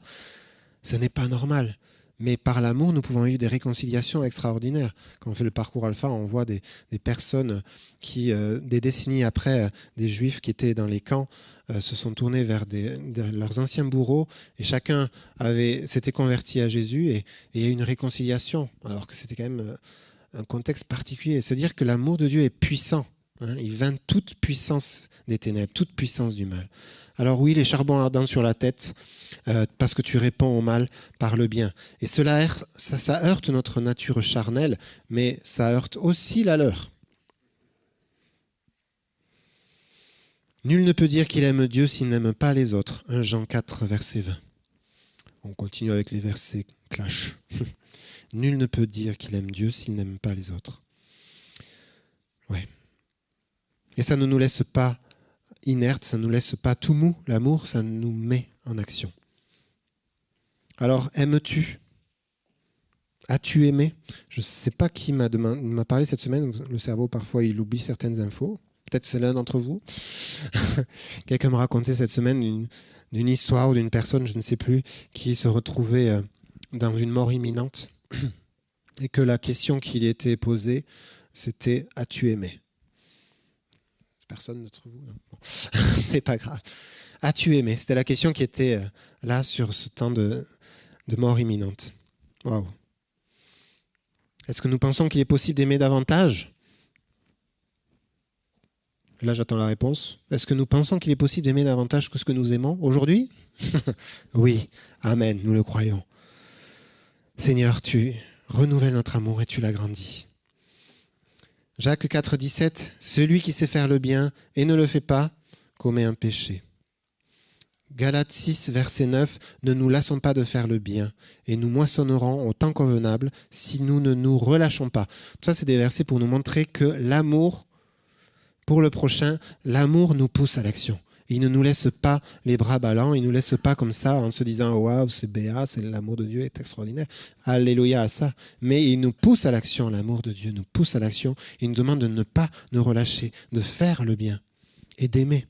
Ce n'est pas normal. Mais par l'amour, nous pouvons vivre des réconciliations extraordinaires. Quand on fait le parcours alpha, on voit des personnes qui, des décennies après, des juifs qui étaient dans les camps, se sont tournés vers leurs anciens bourreaux, et chacun s'était converti à Jésus, et il y a eu une réconciliation, alors que c'était quand même un contexte particulier. C'est-à-dire que l'amour de Dieu est puissant. Il vainc toute puissance des ténèbres, toute puissance du mal. Alors oui, les charbons ardents sur la tête, parce que tu réponds au mal par le bien. Et cela ça heurte notre nature charnelle, mais ça heurte aussi la leur. Nul ne peut dire qu'il aime Dieu s'il n'aime pas les autres. 1 Jean 4, verset 20. On continue avec les versets clash. Nul ne peut dire qu'il aime Dieu s'il n'aime pas les autres. Ouais. Et ça ne nous laisse pas inertes, ça ne nous laisse pas tout mou. L'amour, ça nous met en action. Alors, aimes-tu ? As-tu aimé ? Je ne sais pas qui m'a parlé cette semaine. Le cerveau, parfois, il oublie certaines infos. Peut-être c'est l'un d'entre vous. Quelqu'un me racontait cette semaine d'une histoire ou d'une personne, je ne sais plus, qui se retrouvait dans une mort imminente et que la question qui lui était posée, c'était « As-tu aimé ?» Personne d'entre vous, non. Bon. C'est pas grave. As-tu aimé ? C'était la question qui était là sur ce temps de mort imminente. Waouh. Est-ce que nous pensons qu'il est possible d'aimer davantage ? Là, j'attends la réponse. Est-ce que nous pensons qu'il est possible d'aimer davantage que ce que nous aimons aujourd'hui ? Oui. Amen. Nous le croyons. Seigneur, tu renouvelles notre amour et tu l'agrandis. Jacques 4, 17. Celui qui sait faire le bien et ne le fait pas commet un péché. Galates 6, verset 9, « Ne nous lassons pas de faire le bien, et nous moissonnerons au temps convenable si nous ne nous relâchons pas. » Tout ça, c'est des versets pour nous montrer que l'amour pour le prochain, l'amour nous pousse à l'action. Il ne nous laisse pas les bras ballants, il ne nous laisse pas comme ça en se disant « Waouh, c'est béat, c'est l'amour de Dieu est extraordinaire. Alléluia à ça. » Mais il nous pousse à l'action, l'amour de Dieu nous pousse à l'action. Il nous demande de ne pas nous relâcher, de faire le bien et d'aimer.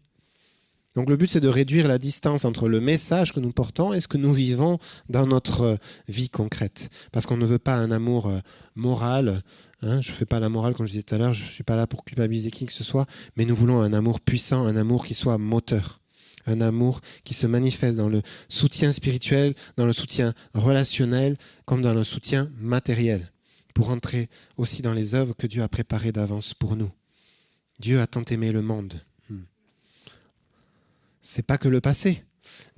Donc le but, c'est de réduire la distance entre le message que nous portons et ce que nous vivons dans notre vie concrète. Parce qu'on ne veut pas un amour moral. Je ne fais pas la morale, comme je disais tout à l'heure, je ne suis pas là pour culpabiliser qui que ce soit, mais nous voulons un amour puissant, un amour qui soit moteur, un amour qui se manifeste dans le soutien spirituel, dans le soutien relationnel, comme dans le soutien matériel, pour entrer aussi dans les œuvres que Dieu a préparées d'avance pour nous. Dieu a tant aimé le monde. C'est pas que le passé.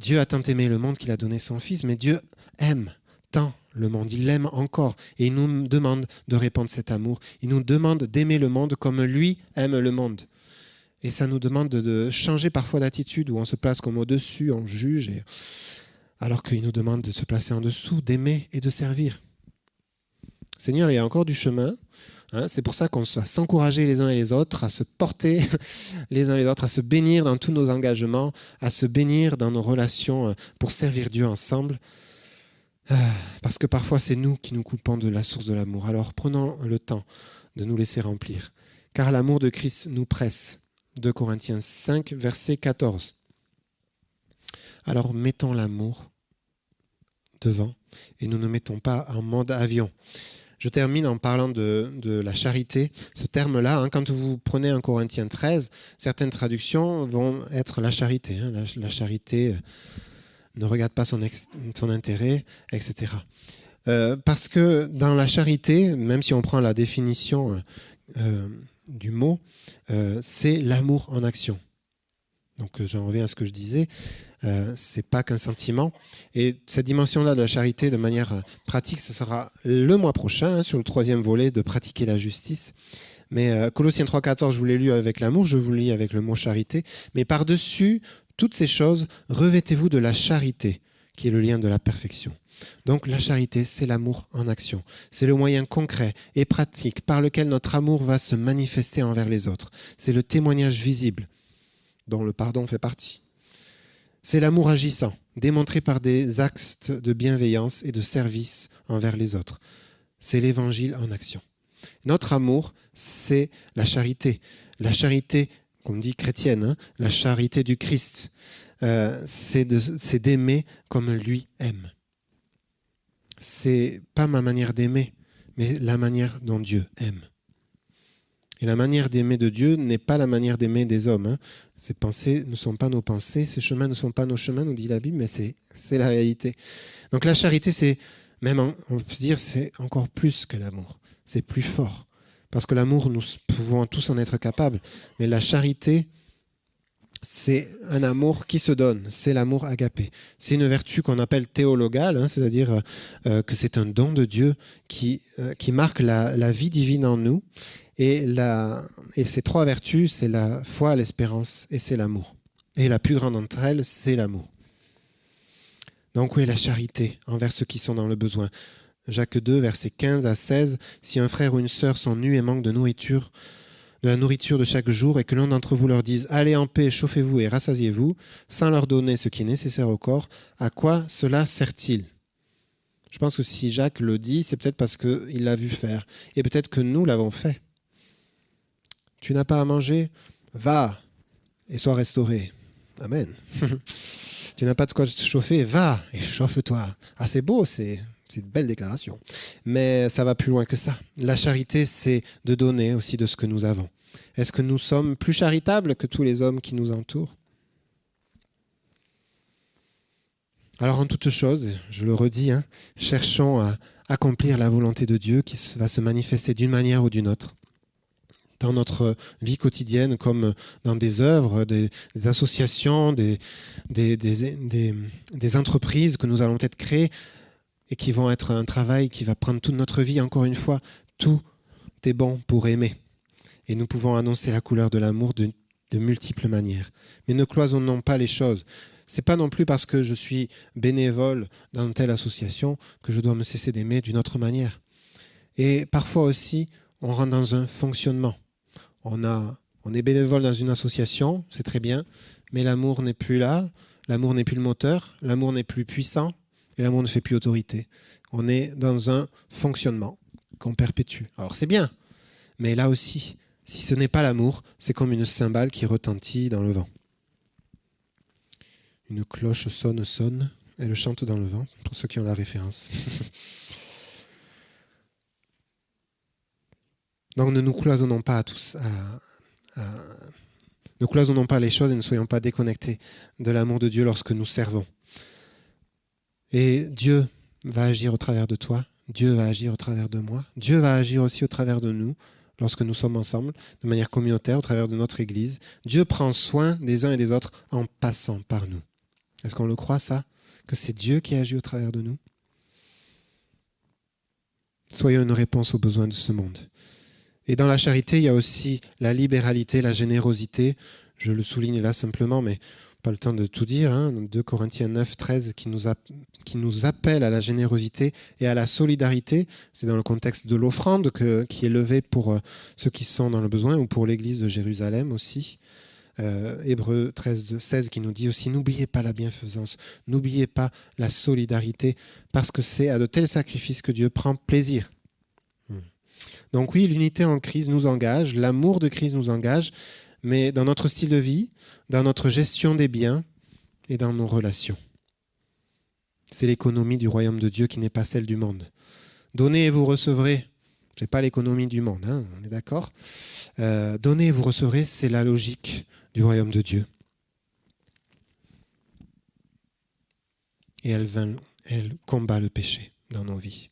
Dieu a tant aimé le monde qu'il a donné son Fils, mais Dieu aime tant le monde, il l'aime encore. Et il nous demande de répandre cet amour. Il nous demande d'aimer le monde comme lui aime le monde. Et ça nous demande de changer parfois d'attitude, où on se place comme au-dessus, on juge, alors qu'il nous demande de se placer en dessous, d'aimer et de servir. Seigneur, il y a encore du chemin. C'est pour ça qu'on doit s'encourager les uns et les autres, à se porter les uns et les autres, à se bénir dans tous nos engagements, à se bénir dans nos relations pour servir Dieu ensemble. Parce que parfois, c'est nous qui nous coupons de la source de l'amour. Alors, prenons le temps de nous laisser remplir. Car l'amour de Christ nous presse. 2 Corinthiens 5, verset 14. Alors, mettons l'amour devant et nous ne mettons pas en mode avion. Je termine en parlant de la charité. Ce terme-là, quand vous prenez un Corinthiens 13, certaines traductions vont être la charité. La charité ne regarde pas son intérêt, etc. Parce que dans la charité, même si on prend la définition du mot, c'est l'amour en action. Donc j'en reviens à ce que je disais. C'est pas qu'un sentiment. Et cette dimension-là de la charité, de manière pratique, ce sera le mois prochain, sur le 3e volet de pratiquer la justice. Mais Colossiens 3,14, je vous l'ai lu avec l'amour, je vous le lis avec le mot charité. Mais par-dessus toutes ces choses, revêtez-vous de la charité, qui est le lien de la perfection. Donc la charité, c'est l'amour en action. C'est le moyen concret et pratique par lequel notre amour va se manifester envers les autres. C'est le témoignage visible, dont le pardon fait partie. C'est l'amour agissant, démontré par des actes de bienveillance et de service envers les autres. C'est l'évangile en action. Notre amour, c'est la charité. La charité, comme dit chrétienne, la charité du Christ. C'est d'aimer comme lui aime. C'est pas ma manière d'aimer, mais la manière dont Dieu aime. Et la manière d'aimer de Dieu n'est pas la manière d'aimer des hommes. Ces pensées ne sont pas nos pensées, ces chemins ne sont pas nos chemins, nous dit la Bible, mais c'est la réalité. Donc la charité, c'est même, on peut dire, c'est encore plus que l'amour. C'est plus fort. Parce que l'amour, nous pouvons tous en être capables. Mais la charité, c'est un amour qui se donne. C'est l'amour agapé. C'est une vertu qu'on appelle théologale, c'est-à-dire que c'est un don de Dieu qui marque la vie divine en nous. Et ces 3 vertus, c'est la foi, l'espérance et c'est l'amour. Et la plus grande d'entre elles, c'est l'amour. Donc oui, la charité envers ceux qui sont dans le besoin. Jacques 2, versets 15 à 16. « Si un frère ou une sœur sont nus et manquent de la nourriture de chaque jour, et que l'un d'entre vous leur dise « Allez en paix, chauffez-vous et rassasiez-vous », sans leur donner ce qui est nécessaire au corps, à quoi cela sert-il » Je pense que si Jacques le dit, c'est peut-être parce qu'il l'a vu faire. Et peut-être que nous l'avons fait. Tu n'as pas à manger? Va et sois restauré. Amen. Tu n'as pas de quoi te chauffer? Va et chauffe-toi. Ah, c'est beau, c'est une belle déclaration. Mais ça va plus loin que ça. La charité, c'est de donner aussi de ce que nous avons. Est-ce que nous sommes plus charitables que tous les hommes qui nous entourent? Alors en toute chose, je le redis, cherchons à accomplir la volonté de Dieu qui va se manifester d'une manière ou d'une autre dans notre vie quotidienne, comme dans des œuvres, des associations, des entreprises que nous allons peut-être créer et qui vont être un travail qui va prendre toute notre vie. Encore une fois, tout est bon pour aimer. Et nous pouvons annoncer la couleur de l'amour de multiples manières. Mais ne cloisonnons pas les choses. c'est pas non plus parce que je suis bénévole dans telle association que je dois me cesser d'aimer d'une autre manière. Et parfois aussi, on rentre dans un fonctionnement. On est bénévole dans une association, c'est très bien, mais l'amour n'est plus là, l'amour n'est plus le moteur, l'amour n'est plus puissant et l'amour ne fait plus autorité. On est dans un fonctionnement qu'on perpétue. Alors c'est bien, mais là aussi, si ce n'est pas l'amour, c'est comme une cymbale qui retentit dans le vent. Une cloche sonne, elle chante dans le vent, pour ceux qui ont la référence. Donc ne nous cloisonnons pas ne cloisonnons pas les choses et ne soyons pas déconnectés de l'amour de Dieu lorsque nous servons. Et Dieu va agir au travers de toi, Dieu va agir au travers de moi, Dieu va agir aussi au travers de nous lorsque nous sommes ensemble, de manière communautaire, au travers de notre Église. Dieu prend soin des uns et des autres en passant par nous. Est-ce qu'on le croit, ça? Que c'est Dieu qui agit au travers de nous? Soyons une réponse aux besoins de ce monde. Et dans la charité, il y a aussi la libéralité, la générosité. Je le souligne là simplement, mais pas le temps de tout dire. 2 Corinthiens 9, 13 qui nous appelle à la générosité et à la solidarité. C'est dans le contexte de l'offrande qui est levée pour ceux qui sont dans le besoin ou pour l'église de Jérusalem aussi. Hébreux 13, 16 qui nous dit aussi: n'oubliez pas la bienfaisance, n'oubliez pas la solidarité, parce que c'est à de tels sacrifices que Dieu prend plaisir. Donc oui, l'unité en Christ nous engage, l'amour de Christ nous engage, mais dans notre style de vie, dans notre gestion des biens et dans nos relations. C'est l'économie du royaume de Dieu qui n'est pas celle du monde. Donnez et vous recevrez. Ce n'est pas l'économie du monde, on est d'accord. Donnez et vous recevrez, c'est la logique du royaume de Dieu. Et elle combat le péché dans nos vies.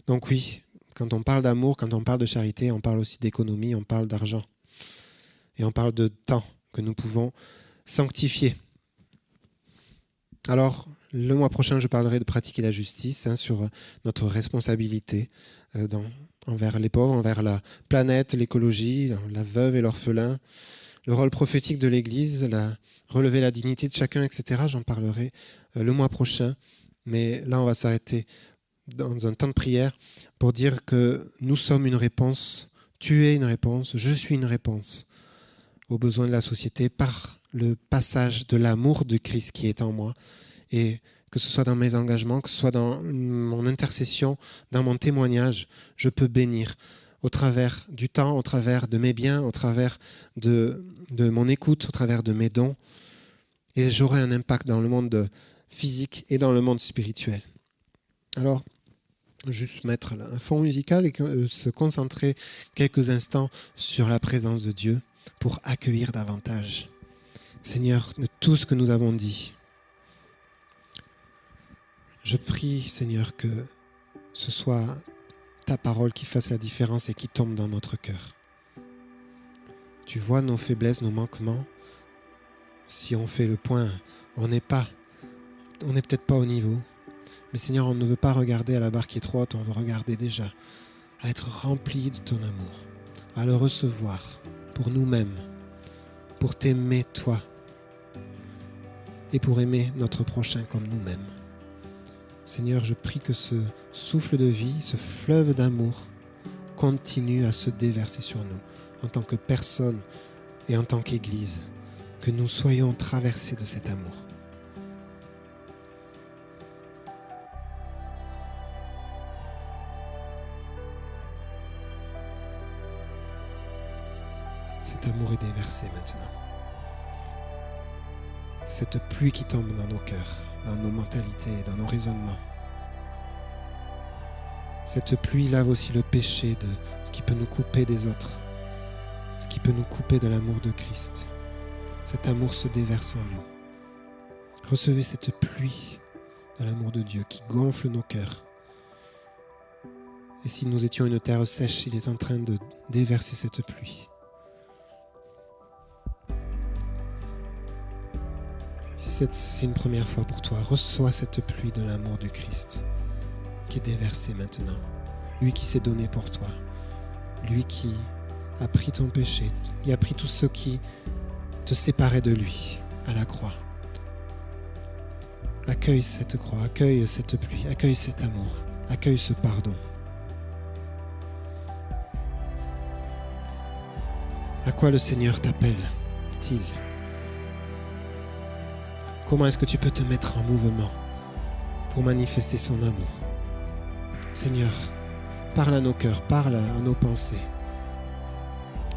Donc oui, quand on parle d'amour, quand on parle de charité, on parle aussi d'économie, on parle d'argent. Et on parle de temps que nous pouvons sanctifier. Alors, le mois prochain, je parlerai de pratiquer la justice, sur notre responsabilité envers les pauvres, envers la planète, l'écologie, la veuve et l'orphelin, le rôle prophétique de l'Église, relever la dignité de chacun, etc. J'en parlerai le mois prochain. Mais là, on va s'arrêter dans un temps de prière pour dire que nous sommes une réponse, tu es une réponse, je suis une réponse aux besoins de la société par le passage de l'amour de Christ qui est en moi. Et que ce soit dans mes engagements, que ce soit dans mon intercession, dans mon témoignage, je peux bénir au travers du temps, au travers de mes biens, au travers de mon écoute, au travers de mes dons. Et j'aurai un impact dans le monde physique et dans le monde spirituel. Alors, juste mettre un fond musical et se concentrer quelques instants sur la présence de Dieu pour accueillir davantage. Seigneur, de tout ce que nous avons dit, je prie, Seigneur, que ce soit ta parole qui fasse la différence et qui tombe dans notre cœur. Tu vois nos faiblesses, nos manquements. Si on fait le point, on n'est peut-être pas au niveau. Mais Seigneur, on ne veut pas regarder à la barre qui est trop haute, on veut regarder déjà à être rempli de ton amour, à le recevoir pour nous-mêmes, pour t'aimer toi et pour aimer notre prochain comme nous-mêmes. Seigneur, je prie que ce souffle de vie, ce fleuve d'amour continue à se déverser sur nous en tant que personne et en tant qu'Église, que nous soyons traversés de cet amour. Cet amour est déversé maintenant. Cette pluie qui tombe dans nos cœurs, dans nos mentalités, dans nos raisonnements. Cette pluie lave aussi le péché de ce qui peut nous couper des autres, ce qui peut nous couper de l'amour de Christ. Cet amour se déverse en nous. Recevez cette pluie de l'amour de Dieu qui gonfle nos cœurs. Et si nous étions une terre sèche, il est en train de déverser cette pluie. Si c'est une première fois pour toi, reçois cette pluie de l'amour du Christ qui est déversée maintenant. Lui qui s'est donné pour toi. Lui qui a pris ton péché. Il a pris tout ce qui te séparait de lui à la croix. Accueille cette croix, accueille cette pluie, accueille cet amour, accueille ce pardon. À quoi le Seigneur t'appelle-t-il? Comment est-ce que tu peux te mettre en mouvement pour manifester son amour? Seigneur, parle à nos cœurs, parle à nos pensées,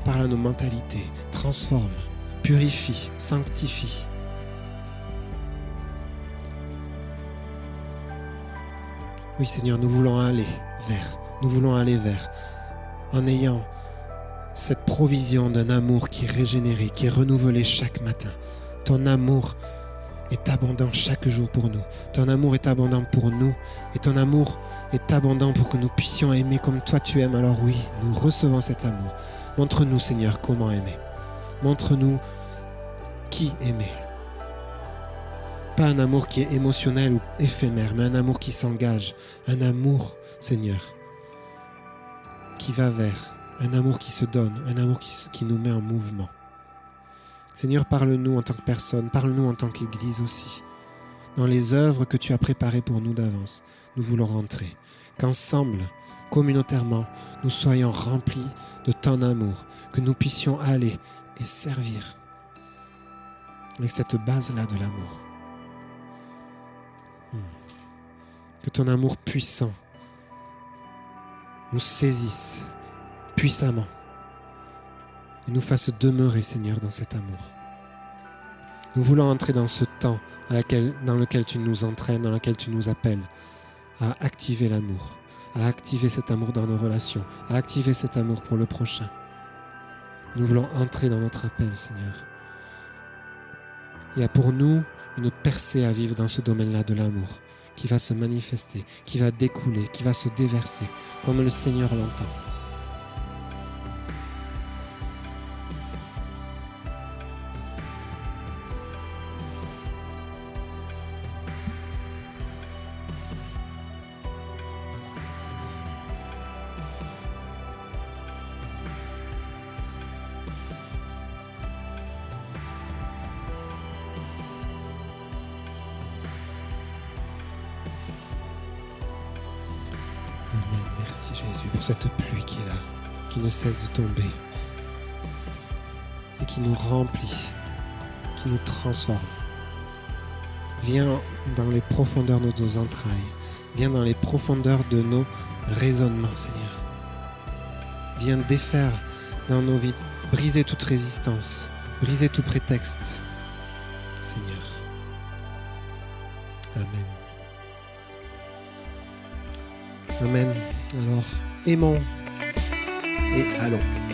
parle à nos mentalités, transforme, purifie, sanctifie. Oui Seigneur, nous voulons aller vers, en ayant cette provision d'un amour qui est régénéré, qui est renouvelé chaque matin. Ton amour est abondant chaque jour pour nous. Ton amour est abondant pour nous et ton amour est abondant pour que nous puissions aimer comme toi tu aimes. Alors oui, nous recevons cet amour. Montre-nous Seigneur comment aimer. Montre-nous qui aimer. Pas un amour qui est émotionnel ou éphémère, mais un amour qui s'engage. Un amour, Seigneur, qui va vers. Un amour qui se donne. Un amour qui nous met en mouvement. Seigneur, parle-nous en tant que personne. Parle-nous en tant qu'Église aussi. Dans les œuvres que tu as préparées pour nous d'avance, nous voulons rentrer. Qu'ensemble, communautairement, nous soyons remplis de ton amour. Que nous puissions aller et servir avec cette base-là de l'amour. Que ton amour puissant nous saisisse puissamment et nous fasse demeurer, Seigneur, dans cet amour. Nous voulons entrer dans ce temps dans lequel tu nous entraînes, dans lequel tu nous appelles à activer l'amour, à activer cet amour dans nos relations, à activer cet amour pour le prochain. Nous voulons entrer dans notre appel, Seigneur. Il y a pour nous une percée à vivre dans ce domaine-là de l'amour, qui va se manifester, qui va découler, qui va se déverser, comme le Seigneur l'entend. Amen. Merci Jésus pour cette pluie qui est là, qui ne cesse de tomber et qui nous remplit, qui nous transforme. Viens dans les profondeurs de nos entrailles, viens dans les profondeurs de nos raisonnements, Seigneur. Viens défaire dans nos vies, briser toute résistance, briser tout prétexte, Seigneur. Amen. Amen. Alors, aimons et allons.